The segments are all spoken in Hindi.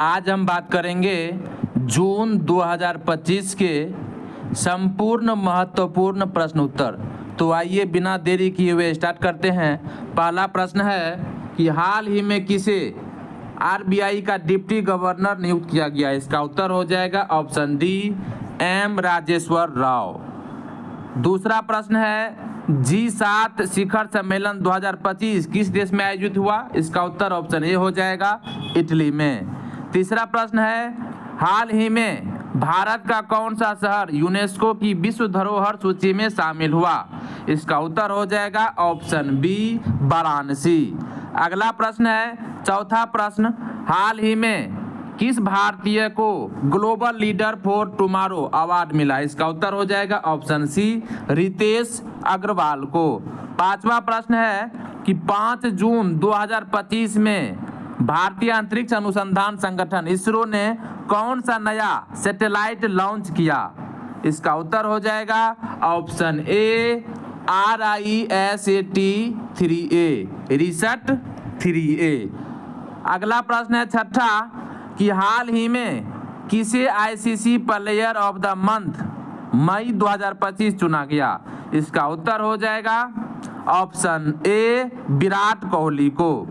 आज हम बात करेंगे जून 2025 के संपूर्ण महत्वपूर्ण प्रश्न उत्तर। तो आइए बिना देरी किए हुए स्टार्ट करते हैं। पहला प्रश्न है कि हाल ही में किसे आरबीआई का डिप्टी गवर्नर नियुक्त किया गया? इसका उत्तर हो जाएगा option D, M Rajeshwar Rao. दूसरा प्रश्न है G7 शिखर सम्मेलन 2025 किस देश में आयोजित हुआ? इसका उत्तर ऑप्शन ए हो जाएगा इटली में। तीसरा प्रश्न है हाल ही में भारत का कौन सा शहर यूनेस्को की विश्व धरोहर सूची में शामिल हुआ? इसका उत्तर हो जाएगा ऑप्शन बी, वाराणसी। अगला प्रश्न है चौथा प्रश्न, हाल ही में किस भारतीय को global leader for tomorrow award मिला? इसका उत्तर हो जाएगा ऑप्शन सी, रितेश अग्रवाल को। पांचवा प्रश्न है कि 5 जून 2025 में भारतीय अंतरिक्ष अनुसंधान संगठन इसरो ने कौन सा नया सैटेलाइट लॉन्च किया? इसका उत्तर हो जाएगा ऑप्शन ए, RISAT-3A, रिसट 3A। अगला प्रश्न है छठा कि हाल ही में किसे ICC player of the month मई 2025 चुना गया? इसका उत्तर हो जाएगा ऑप्शन ए, विराट कोहली को।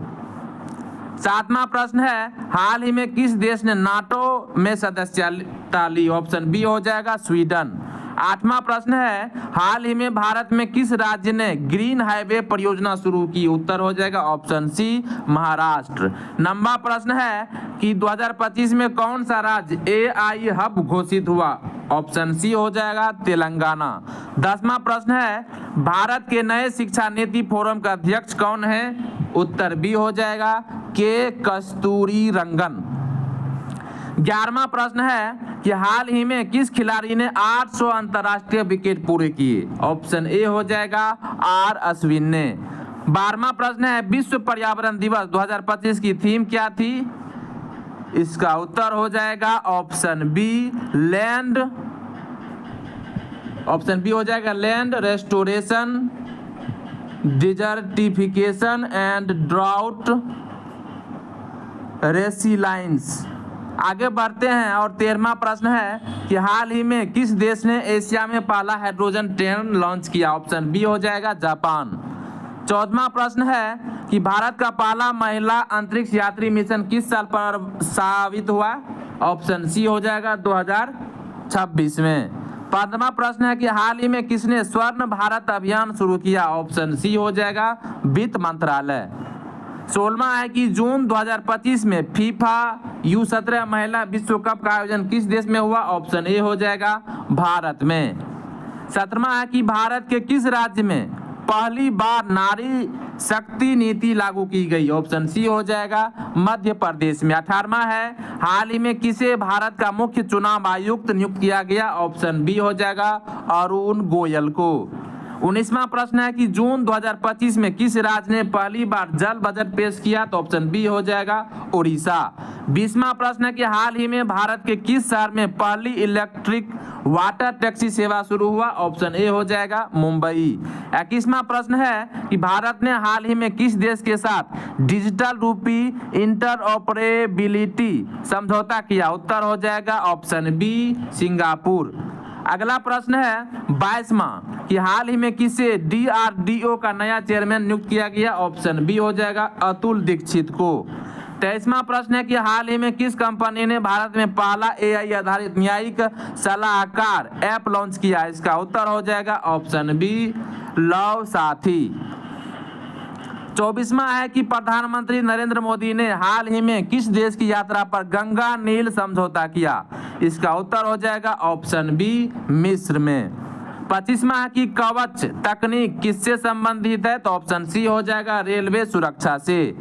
सातवां प्रश्न है हाल ही में किस देश ने नाटो में सदस्यता ली? ऑप्शन बी हो जाएगा स्वीडन। आठवां प्रश्न है हाल ही में भारत में किस राज्य ने ग्रीन हाईवे परियोजना शुरू की? उत्तर हो जाएगा ऑप्शन सी, महाराष्ट्र। नौवां प्रश्न है कि 2025 में कौन सा राज्य AI हब घोषित हुआ? ऑप्शन सी हो जाएगा तेलंगाना। 10वां प्रश्न है भारत के नए शिक्षा नीति फोरम का अध्यक्ष कौन है? उत्तर बी हो जाएगा के कस्तूरी रंगन। 11वां प्रश्न है कि हाल ही में किस खिलाड़ी ने 800 अंतरराष्ट्रीय विकेट पूरे किए? ऑप्शन ए हो जाएगा R अश्विन ने। 12वां प्रश्न है विश्व पर्यावरण दिवस 2025 की थीम क्या थी? इसका उत्तर हो जाएगा option B, land. Option B हो जाएगा land restoration, desertification and drought resilience. आगे बढ़ते हैं और 13वां प्रश्न है कि हाल ही में किस देश ने एशिया में पहला हाइड्रोजन ट्रेन लॉन्च किया? ऑप्शन बी हो जाएगा जापान। 14वां प्रश्न है कि भारत का पहला महिला अंतरिक्ष यात्री मिशन किस साल पर साबित हुआ? ऑप्शन सी हो जाएगा 2026 में। 15वां प्रश्न है कि हाल ही में किसने स्वर्ण भारत अभियान शुरू किया? ऑप्शन सी हो जाएगा वित्त मंत्रालय। 16वां है कि जून 2025 में फीफा U17 महिला विश्व कप का आयोजन किस देश में हुआ? ऑप्शन ए हो जाएगा भारत में। 17वां है कि भारत के किस राज्य में पहली बार नारी शक्ति नीति लागू की गई? ऑप्शन सी हो जाएगा मध्य प्रदेश में। 18वां है हाल ही में किसे भारत का मुख्य चुनाव आयुक्त नियुक्त किया गया? ऑप्शन बी हो जाएगा अरुण गोयल को। 19वां प्रश्न है कि जून 2025 में किस राज्य ने पहली बार जल बजट पेश किया? तो ऑप्शन बी हो जाएगा उड़ीसा। 20वां प्रश्न है कि हाल ही में भारत के किस शहर में पहली इलेक्ट्रिक वाटर टैक्सी सेवा शुरू हुआ? ऑप्शन ए हो जाएगा मुंबई। 21वां प्रश्न है कि भारत ने हाल ही में किस देश के साथ डिजिटल रूपी इंटरऑपरेबिलिटी समझौता किया? उत्तर हो जाएगा ऑप्शन बी, सिंगापुर। अगला प्रश्न है 22वां कि हाल ही में किसे DRDO का नया चेयरमैन नियुक्त किया गया? ऑप्शन बी हो जाएगा अतुल दीक्षित को। 23वां प्रश्न है कि हाल ही में किस कंपनी ने भारत में पहला AI आधारित न्यायिक सलाहकार ऐप लॉन्च किया? इसका उत्तर हो जाएगा ऑप्शन बी, लव साथी। 24वां है कि प्रधानमंत्री नरेंद्र मोदी ने हाल ही में किस देश की यात्रा पर गंगा नील समझौता किया? इसका उत्तर हो जाएगा ऑप्शन बी, मिस्र में। 25वां है कि कवच तकनीक किससे संबंधित है? तो ऑप्शन सी हो जाएगा रेलवे सुरक्षा से।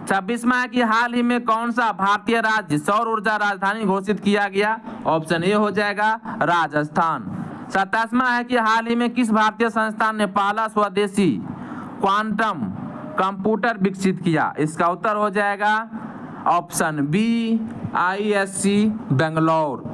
26वां है कि हाल ही में कौन सा भारतीय राज्य सौर ऊर्जा राजधानी घोषित किया गया? ऑप्शन ए हो जाएगा राजस्थान। 27वां है कि हाल ही में किस भारतीय संस्थान ने पहला स्वदेशी क्वांटम कंप्यूटर विकसित किया? इसका उत्तर हो जाएगा ऑप्शन बी, ISC बेंगलोर।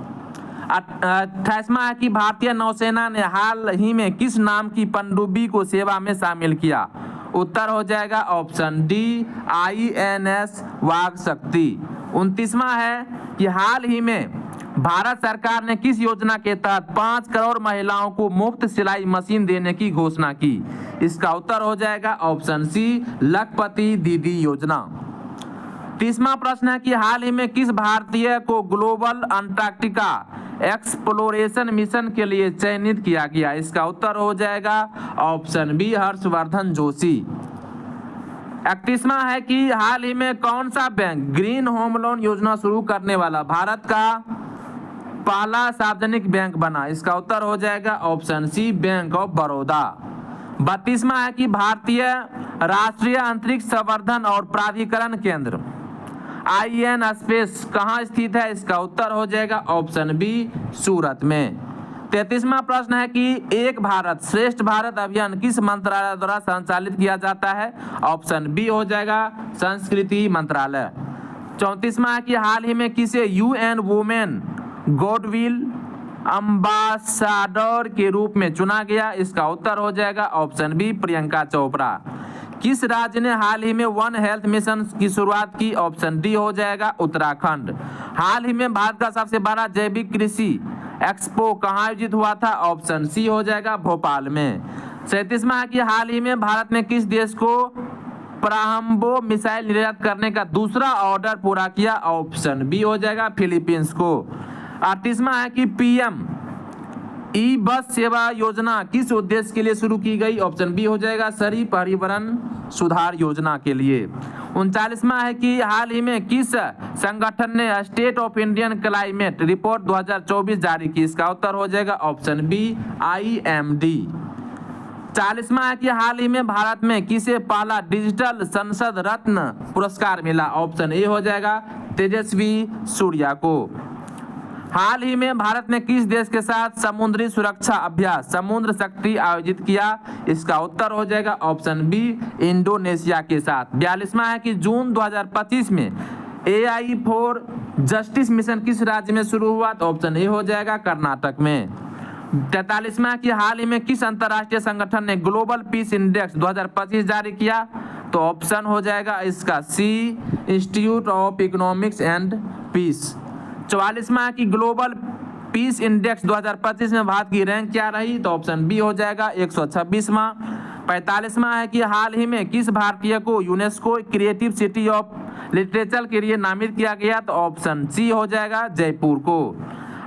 28वां है कि भारतीय नौसेना ने हाल ही में किस नाम की पनडुब्बी को सेवा में शामिल किया? उत्तर हो जाएगा ऑप्शन डी, INS वाघ शक्ति। 29वां है कि हाल ही में भारत सरकार ने किस योजना के तहत 5 करोड़ महिलाओं को मुफ्त सिलाई मशीन देने की घोषणा की? इसका उत्तर हो जाएगा ऑप्शन सी, लखपति दीदी योजना। 30वां प्रश्न है कि हाल ही में किस भारतीय को ग्लोबल अंटार्कटिका एक्सप्लोरेशन मिशन के लिए चयनित किया गया? इसका उत्तर हो जाएगा ऑप्शन बी, हर्षवर्धन जोशी। 31वां है कि हाल ही में कौन सा बैंक ग्रीन होम लोन योजना शुरू करने वाला भारत का पहला सार्वजनिक बैंक बना? इसका उत्तर हो जाएगा option C, bank of Baroda. 32वां है कि भारतीय राष्ट्रीय अंतरिक्ष संवर्धन और प्राधिकरण केंद्र IN स्पेस कहाँ स्थित है? इसका उत्तर हो जाएगा ऑप्शन बी, सूरत में। 33वां प्रश्न है कि एक भारत श्रेष्ठ भारत अभियान किस मंत्रालय द्वारा संचालित किया जाता है? ऑप्शन बी हो जाएगा संस्कृति मंत्रालय। 34वां है कि हाल ही में किसे UN वुमेन गुडविल अम्बासाडर के रूप में चुना गया? इसका उत्तर हो जाएगा ऑप्शन बी, प्रियंका चोपड़ा। किस राज्य ने हाल ही में वन हेल्थ मिशन की शुरुआत की? ऑप्शन डी हो जाएगा उत्तराखंड। हाल ही में भारत का सबसे बड़ा जैविक कृषि एक्सपो कहाँ आयोजित हुआ था? ऑप्शन सी हो जाएगा भोपाल में। 37वां है कि हाल ही में भारत ने किस देश को ब्रह्मो मिसाइल निर्यात करने का दूसरा ऑर्डर पूरा किया? ऑप्शन बी हो जाएगा फिलीपींस को। 38वां है कि PM ई बस सेवा योजना किस उद्देश्य के लिए शुरू की गई? ऑप्शन बी हो जाएगा शहरी परिवहन सुधार योजना के लिए। 39वां है कि हाल ही में किस संगठन ने state of Indian climate report 2024 जारी की? इसका उत्तर हो जाएगा ऑप्शन बी, IMD। 40वां है कि हाल ही में भारत में किसे पहला डिजिटल संसद रत्न पुरस्कार मिला? ऑप्शन ए हो जाएगा तेजस्वी सूर्या को। हाल ही में भारत ने किस देश के साथ समुद्री सुरक्षा अभ्यास समुद्र शक्ति आयोजित किया? इसका उत्तर हो जाएगा ऑप्शन बी, इंडोनेशिया के साथ। 42वां है कि जून 2025 में AI फॉर जस्टिस मिशन किस राज्य में शुरू हुआ? तो ऑप्शन ए हो जाएगा कर्नाटक में। 43वां है कि हाल ही में किस अंतर्राष्ट्रीय संगठन ने ग्लोबल पीस इंडेक्स 2025 जारी किया? तो ऑप्शन हो जाएगा इसका C, institute of economics and peace. 44वां कि ग्लोबल पीस इंडेक्स 2025 में भारत की रैंक क्या रही? तो ऑप्शन बी हो जाएगा 126वां। 45वां है कि हाल ही में किस भारतीय को UNESCO creative city of literature के लिए नामित किया गया? तो ऑप्शन सी हो जाएगा जयपुर को।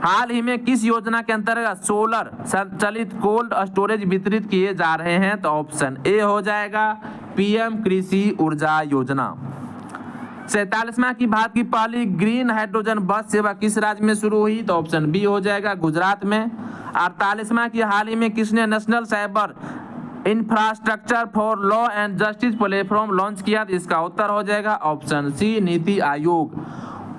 हाल ही में किस योजना के अंतर्गत सोलर संचालित कोल्ड स्टोरेज वितरित किए जा रहे हैं? तो ऑप्शन ए हो जाएगा PM कृषि ऊर्जा योजना। 47वां की भारत की पहली ग्रीन हाइड्रोजन बस सेवा किस राज्य में शुरू हुई? तो ऑप्शन बी हो जाएगा गुजरात में। 48वां की हाल ही में किसने national cyber infrastructure for law and justice platform launch किया? तो इसका उत्तर हो जाएगा ऑप्शन सी, नीति आयोग।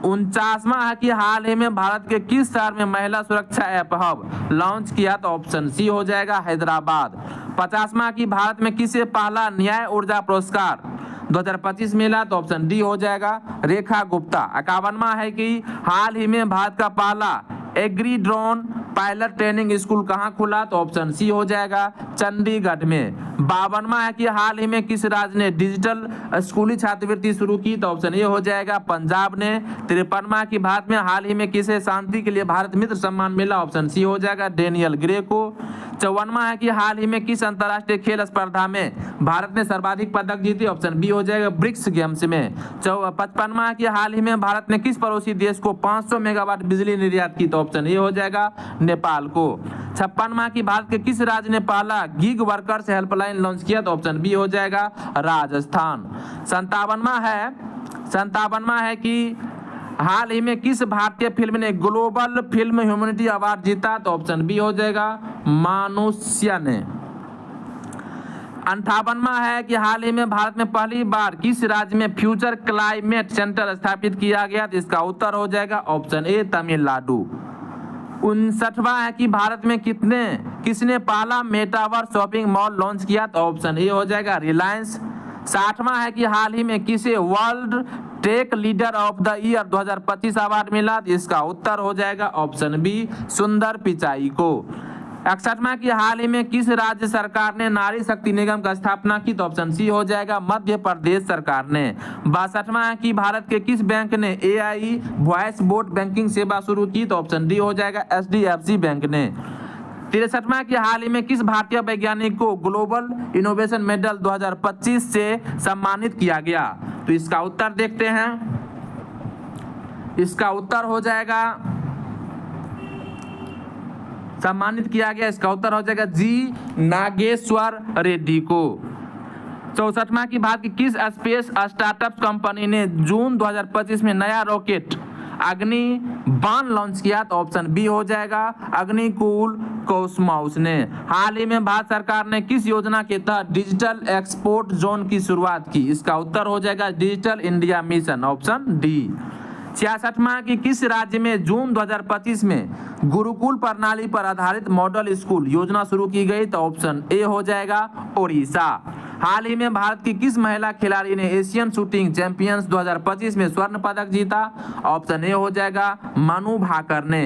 49वां है कि हाल ही में भारत के किस शहर में महिला सुरक्षा ऐप हब लॉन्च किया? तो ऑप्शन सी हो जाएगा हैदराबाद। 50वां की भारत में किसे पहला न्याय ऊर्जा पुरस्कार 2025 मिला? तो ऑप्शन डी हो जाएगा रेखा गुप्ता। 51वां है कि हाल ही में भारत का पहला agri drone pilot training school कहाँ खुला? तो ऑप्शन सी हो जाएगा चंडीगढ़ में। 52वां है कि हाल ही में किस राज्य ने डिजिटल स्कूली छात्रवृत्ति शुरू की? तो ऑप्शन ए हो जाएगा पंजाब ने। 53वां की भारत में हाल ही में किसे शांति के लिए भारत मित्र सम्मान मिला? ऑप्शन सी हो जाएगा डेनियल ग्रे को। 54वां है कि हाल ही में किस अंतर्राष्ट्रीय खेल स्पर्धा में भारत ने सर्वाधिक पदक जीते? ऑप्शन बी हो जाएगा ब्रिक्स गेम्स में। 55वां है कि हाल ही में भारत ने किस पड़ोसी देश को 500 मेगावाट बिजली निर्यात की? तो ऑप्शन ए हो जाएगा नेपाल को। 56वां की भारत के किस राज्य ने पहला गिग वर्कर्स हेल्पलाइन लॉन्च किया? तो ऑप्शन बी हो जाएगा राजस्थान। 57वां है कि हाल ही में किस भारतीय फिल्म ने ग्लोबल फिल्म ह्यूमैनिटी अवार्ड जीता? तो ऑप्शन बी हो जाएगा मानुष्य ने। 58वां है कि हाल ही में भारत में पहली बार किस राज्य में फ्यूचर क्लाइमेट सेंटर स्थापित किया गया? तो इसका उत्तर हो जाएगा ऑप्शन ए, तमिलनाडु। 59वां है कि भारत में किसने पहला मेटावर्स शॉपिंग मॉल लॉन्च किया? तो ऑप्शन ए हो जाएगा रिलायंस। 60वां है कि हाल ही में किसे world tech leader of the year 2025 award मिला? तो इसका उत्तर हो जाएगा ऑप्शन बी, सुंदर पिचाई को। 61वां की हाल ही में किस राज्य सरकार ने नारी शक्ति निगम का स्थापना की? तो ऑप्शन सी हो जाएगा मध्य प्रदेश सरकार ने। 62वां है कि भारत के किस बैंक ने AI वॉइस बोट बैंकिंग सेवा शुरू की? तो ऑप्शन डी हो जाएगा HDFC बैंक ने। 63वां की हाल ही में किस भारतीय वैज्ञानिक को ग्लोबल इनोवेशन मेडल 2025 से सम्मानित किया गया? तो इसका उत्तर देखते हैं। इसका उत्तर हो जाएगा सम्मानित किया गया, इसका उत्तर हो जाएगा जी नागेश्वर रेड्डी को। 64वां की भारत की किस स्पेस स्टार्टअप कंपनी ने जून 2025 में नया रॉकेट अग्नि बाण लॉन्च किया? तो ऑप्शन बी हो जाएगा अग्निकुल कॉस्मोस ने। हाल ही में भारत सरकार ने किस योजना के तहत डिजिटल एक्सपोर्ट जोन की शुरुआत की? इसका उत्तर हो जाएगा digital India mission, option D. 66वां की किस राज्य में जून 2025 में गुरुकुल प्रणाली पर आधारित मॉडल स्कूल योजना शुरू की गई? तो ऑप्शन ए हो जाएगा ओडिशा। हाल ही में भारत की किस महिला खिलाड़ी ने एशियन शूटिंग चैंपियंस 2025 में स्वर्ण पदक जीता? ऑप्शन ए हो जाएगा मनु भाकर ने।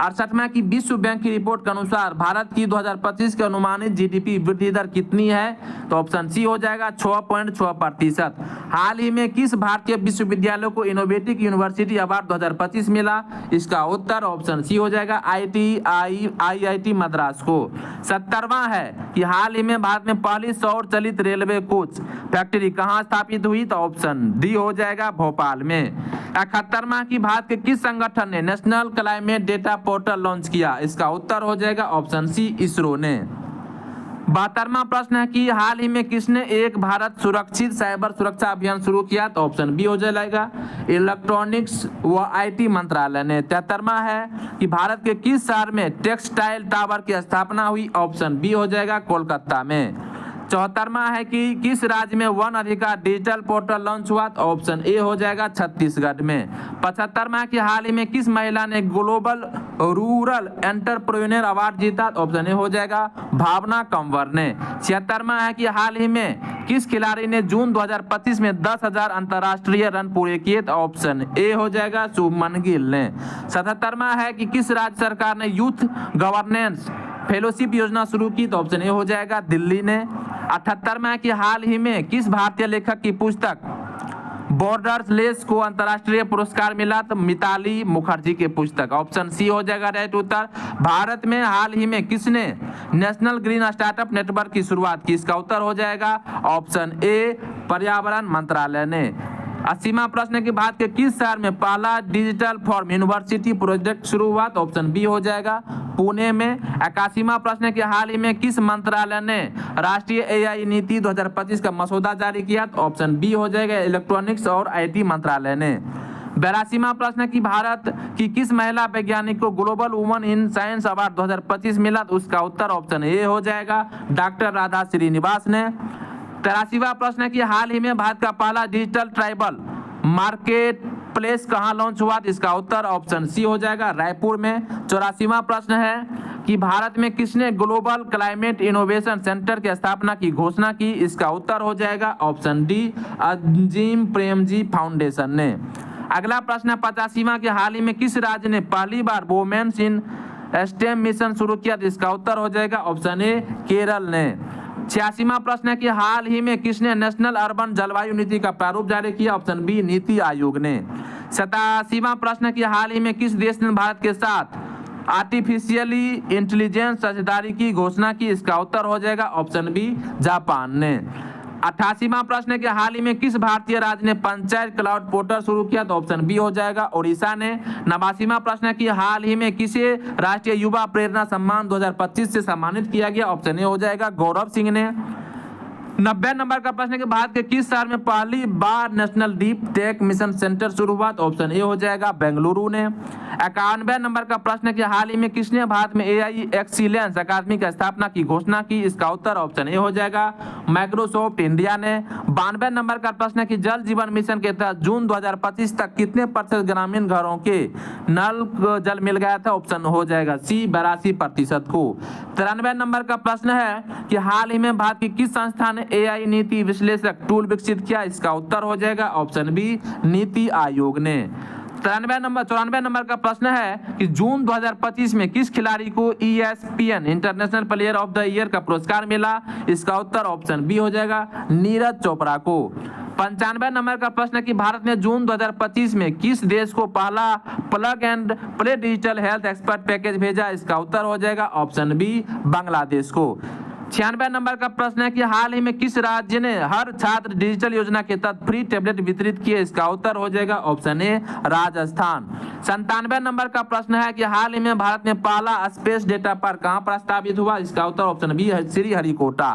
68वां की विश्व बैंक की रिपोर्ट के अनुसार भारत की 2025 की अनुमानित GDP वृद्धि दर कितनी है? तो ऑप्शन सी हो जाएगा 6.6%। हाल ही में किस भारतीय विश्वविद्यालय को इनोवेटिव यूनिवर्सिटी अवार्ड 2025 मिला? इसका उत्तर ऑप्शन सी हो जाएगा IIT मद्रास को। 70वां है कि हाल ही में भारत में पहली सौर चलित रेलवे कोच फैक्ट्री कहाँ स्थापित हुई? तो ऑप्शन डी हो जाएगा भोपाल में। 71वां की भारत के किस संगठन ने national climate data portal launch किया? इसका उत्तर हो जाएगा ऑप्शन सी इसरो ने। 72वां प्रश्न है कि हाल ही में किसने एक भारत सुरक्षित साइबर सुरक्षा अभियान शुरू किया? तो ऑप्शन बी हो जाएगा इलेक्ट्रॉनिक्स व IT मंत्रालय ने। 73वां है कि भारत के किस शहर में टेक्सटाइल टावर की स्थापना हुई? ऑप्शन बी हो जाएगा कोलकाता में। 74वां है कि किस राज्य में वन अधिकार डिजिटल पोर्टल लॉन्च हुआ? तो ऑप्शन ए हो जाएगा छत्तीसगढ़ में। 75वां की हाल ही में किस महिला ने ग्लोबल रूरल एंटरप्रेन्योर अवार्ड जीता? तो ऑप्शन ए हो जाएगा भावना कंवर ने। 76वां है कि हाल ही में किस खिलाड़ी ने जून 2025 में 10,000 अंतर्राष्ट्रीय रन पूरे किए? तो ऑप्शन ए हो जाएगा शुभमन गिल ने। 77वां है कि किस राज्य सरकार ने यूथ गवर्नेंस फेलोशिप योजना शुरू की? तो ऑप्शन ए हो जाएगा दिल्ली ने। 78वां कि हाल ही में किस भारतीय लेखक की पुस्तक बॉर्डर्स लेस को अंतर्राष्ट्रीय पुरस्कार मिला? तो मिताली मुखर्जी की पुस्तक, ऑप्शन सी हो जाएगा राइट उत्तर। भारत में हाल ही में किसने नेशनल ग्रीन स्टार्टअप नेटवर्क की शुरुआत की? इसका उत्तर हो जाएगा ऑप्शन ए पर्यावरण मंत्रालय ने। 80वां प्रश्न है कि भारत के किस शहर में पहला डिजिटल फॉर्म यूनिवर्सिटी प्रोजेक्ट शुरू हुआ? तो ऑप्शन बी हो जाएगा पुणे में। 81वां प्रश्न है कि हाल ही में किस मंत्रालय ने राष्ट्रीय AI नीति 2025 का मसौदा जारी किया? तो ऑप्शन बी हो जाएगा इलेक्ट्रॉनिक्स और IT मंत्रालय ने। 82वां प्रश्न है कि भारत की किस महिला वैज्ञानिक को global woman in science award 2025 मिला? तो उसका उत्तर ऑप्शन ए हो जाएगा डॉक्टर राधा श्रीनिवास ने। 83वां प्रश्न है कि हाल ही में भारत का पहला डिजिटल ट्राइबल मार्केट प्लेस कहाँ लॉन्च हुआ? इसका उत्तर ऑप्शन सी हो जाएगा रायपुर में। 84वां प्रश्न है कि भारत में किसने ग्लोबल क्लाइमेट इनोवेशन सेंटर की स्थापना की घोषणा की? इसका उत्तर हो जाएगा option D Azim Premji foundation ने। अगला प्रश्न है 85वां कि हाल ही में किस राज्य ने पहली बार वुमेन्स इन स्टेम मिशन शुरू किया? इसका उत्तर हो जाएगा ऑप्शन ए केरल ने। 86वां प्रश्न है कि हाल ही में किसने नेशनल अर्बन जलवायु नीति का प्रारूप जारी किया? ऑप्शन बी नीति आयोग ने। 87वां प्रश्न है कि हाल ही में किस देश ने भारत के साथ आर्टिफिशियली इंटेलिजेंस साझेदारी की घोषणा की? इसका उत्तर हो जाएगा ऑप्शन बी जापान ने। 88वां प्रश्न है कि हाल ही में किस भारतीय राज्य ने पंचायत क्लाउड पोर्टल शुरू किया? तो ऑप्शन बी हो जाएगा ओडिशा ने। 89वां प्रश्न है कि हाल ही में किसे राष्ट्रीय युवा प्रेरणा सम्मान 2025 से सम्मानित किया गया? ऑप्शन ए हो जाएगा गौरव सिंह ने। 90 नंबर का प्रश्न है कि भारत के किस शहर में पहली बार national deep tech mission centre शुरू हुआ? तो ऑप्शन ए हो जाएगा बेंगलुरु ने। 91 नंबर का प्रश्न है कि हाल ही में किसने भारत में AI एक्सीलेंस अकादमी की स्थापना की घोषणा की? इसका उत्तर ऑप्शन ए हो जाएगा माइक्रोसॉफ्ट इंडिया ने। 92 नंबर का प्रश्न है कि जल जीवन मिशन के तहत जून 2025 तक कितने प्रतिशत ग्रामीण घरों के नल जल मिल गया था? ऑप्शन हो जाएगा सी 82% को। 93 नंबर का प्रश्न है कि हाल ही में भारत की किस संस्था ने AI नीति विश्लेषक टूल विकसित किया? इसका उत्तर हो जाएगा ऑप्शन बी नीति आयोग ने। चौरानवे नंबर का प्रश्न है कि जून 2025 में किस खिलाड़ी को ESPN international player of the year का पुरस्कार मिला? इसका उत्तर ऑप्शन बी हो जाएगा, नीरज चोपड़ा को। 95 नंबर का प्रश्न है कि भारत ने जून 2025 में किस देश को पहला plug and play digital health expert package भेजा? इसका उत्तर हो जाएगा ऑप्शन बी, बांग्लादेश को। 96 नंबर का प्रश्न है कि हाल ही में किस राज्य ने हर छात्र डिजिटल योजना के तहत फ्री टैबलेट वितरित किए? इसका उत्तर हो जाएगा ऑप्शन ए, राजस्थान। 97 नंबर का प्रश्न है कि हाल ही में भारत में पहला स्पेस डेटा पार्क कहां प्रस्तावित हुआ? इसका उत्तर ऑप्शन बी है, श्रीहरिकोटा।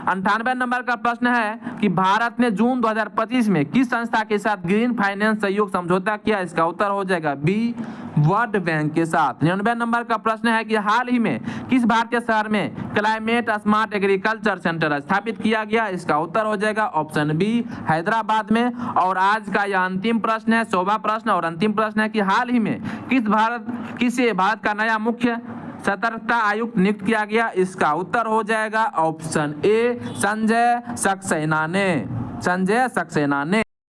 98 नंबर का प्रश्न है कि भारत ने जून 2025 में किस संस्था के साथ ग्रीन फाइनेंस सहयोग समझौता किया? इसका उत्तर हो जाएगा बी, वर्ल्ड बैंक के साथ। 99 नंबर का प्रश्न है कि हाल ही में किस भारतीय शहर में क्लाइमेट स्मार्ट एग्रीकल्चर सेंटर स्थापित किया गया? इसका उत्तर हो जाएगा ऑप्शन बी, हैदराबाद में। और आज का यह अंतिम प्रश्न है, 100वां प्रश्न और अंतिम प्रश्न है कि हाल ही में किसे भारत का नया मुख्य सतर्कता आयुक्त नियुक्त किया गया? इसका उत्तर हो जाएगा ऑप्शन ए, संजय सक्सेना ने।